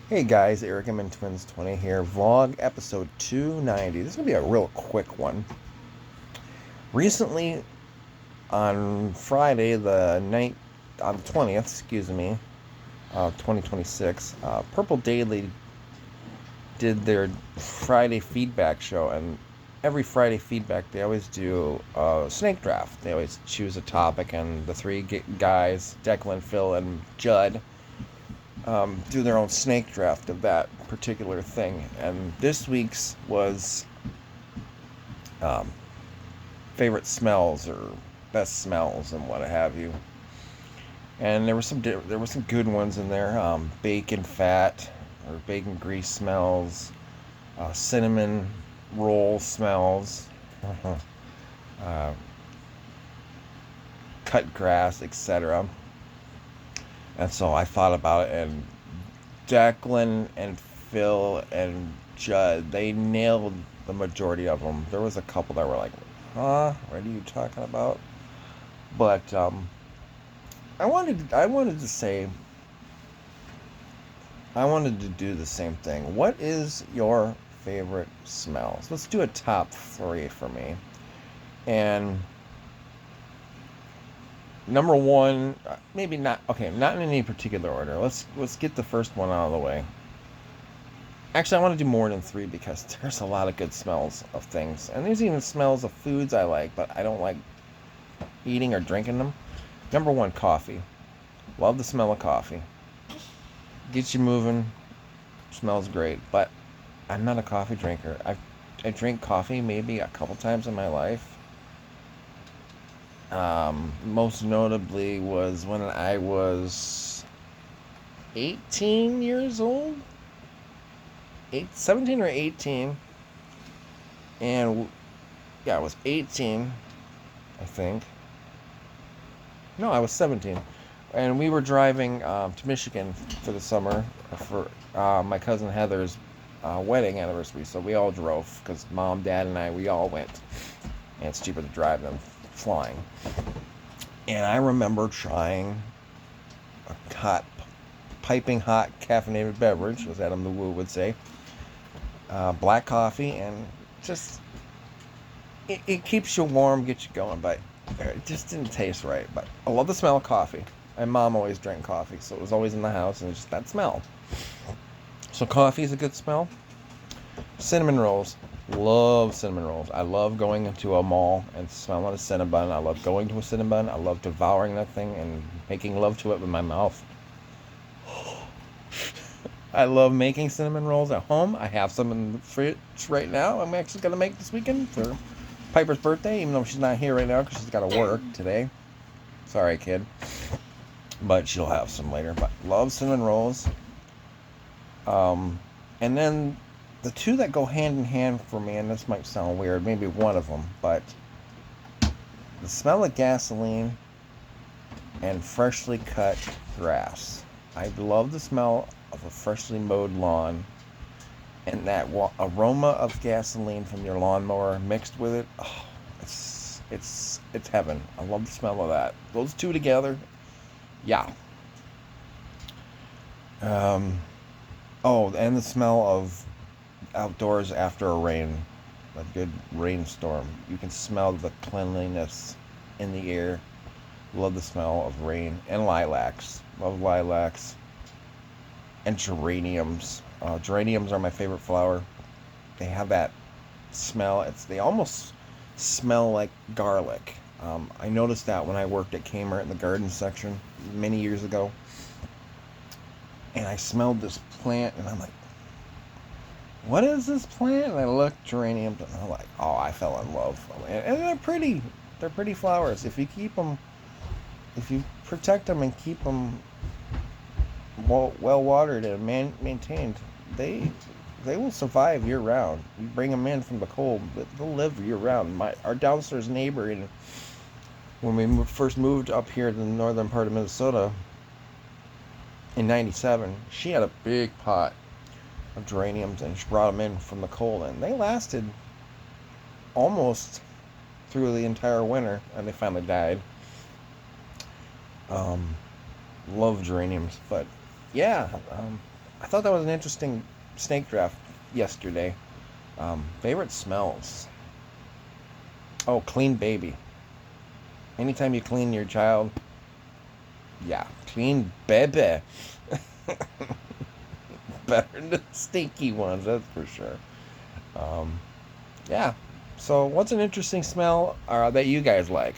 Hey guys, Eric M and Twins 20 here. Vlog episode 290. This is going to be a real quick one. Recently, on Friday, on the 20th, 2026, Purple Daily did their Friday feedback show. And every Friday feedback, they always do a snake draft. They always choose a topic, and the three guys, Declan, Phil, and Judd, do their own snake draft of that particular thing. And this week's was um, favorite smells or best smells and what have you. And there were some good ones in there. Bacon fat or bacon grease smells, cinnamon roll smells, uh, cut grass, etc. And so I thought about it, and Declan and Phil and Judd, they nailed the majority of them. There was a couple that were like, huh, what are you talking about? But I wanted to do the same thing. What is your favorite smells? Let's do a top three for me. And number one, maybe not. Okay, not in any particular order. Let's get the first one out of the way. Actually, I want to do more than three because there's a lot of good smells of things, and there's even smells of foods I like, but I don't like eating or drinking them. Number one, coffee. Love the smell of coffee. Gets you moving. Smells great, but I'm not a coffee drinker. I drink coffee maybe a couple times in my life. Most notably was when I was 18 years old, 17 or 18, and yeah, I was 18, I think. No, I was 17, and we were driving to Michigan for the summer for my cousin Heather's wedding anniversary. So we all drove because mom, dad, and we all went, and it's cheaper to drive than flying. And I remember trying a piping hot caffeinated beverage, as Adam the Woo would say, black coffee, and just it keeps you warm, gets you going, but it just didn't taste right. But I love the smell of coffee. My mom always drank coffee, so it was always in the house, and it's just that smell. So coffee is a good smell. Cinnamon rolls. Love cinnamon rolls. I love going into a mall and smelling a Cinnabon. I love going to a Cinnabon. I love devouring that thing and making love to it with my mouth. I love making cinnamon rolls at home. I have some in the fridge right now. I'm actually going to make this weekend for Piper's birthday, even though she's not here right now because she's got to work today. Sorry, kid. But she'll have some later. But love cinnamon rolls. And then the two that go hand in hand for me, and this might sound weird, maybe one of them, but the smell of gasoline and freshly cut grass. I love the smell of a freshly mowed lawn, and that aroma of gasoline from your lawnmower mixed with it. Oh, it's heaven. I love the smell of that. Those two together, yeah. Oh, and the smell of outdoors after a good rainstorm. You can smell the cleanliness in the air. Love the smell of rain and lilacs. Love lilacs and geraniums. Geraniums are my favorite flower. They have that smell. They almost smell like garlic. I noticed that when I worked at Kmart in the garden section many years ago, and I smelled this plant, and I'm like, what is this plant? And I looked, geraniums, and I'm like, oh, I fell in love. And they're pretty. They're pretty flowers. If you protect them and keep them well watered and maintained, they will survive year round. You bring them in from the cold, but they'll live year round. Our downstairs neighbor, when we first moved up here to the northern part of Minnesota in '97, she had a big pot of geraniums, and she brought them in from the cold, and they lasted almost through the entire winter, and they finally died. Love geraniums, but yeah, I thought that was an interesting snake draft yesterday. Favorite smells. Oh, clean baby. Anytime you clean your child, yeah, clean baby. Better than the stinky ones, that's for sure. Um, yeah. So, what's an interesting smell that you guys like?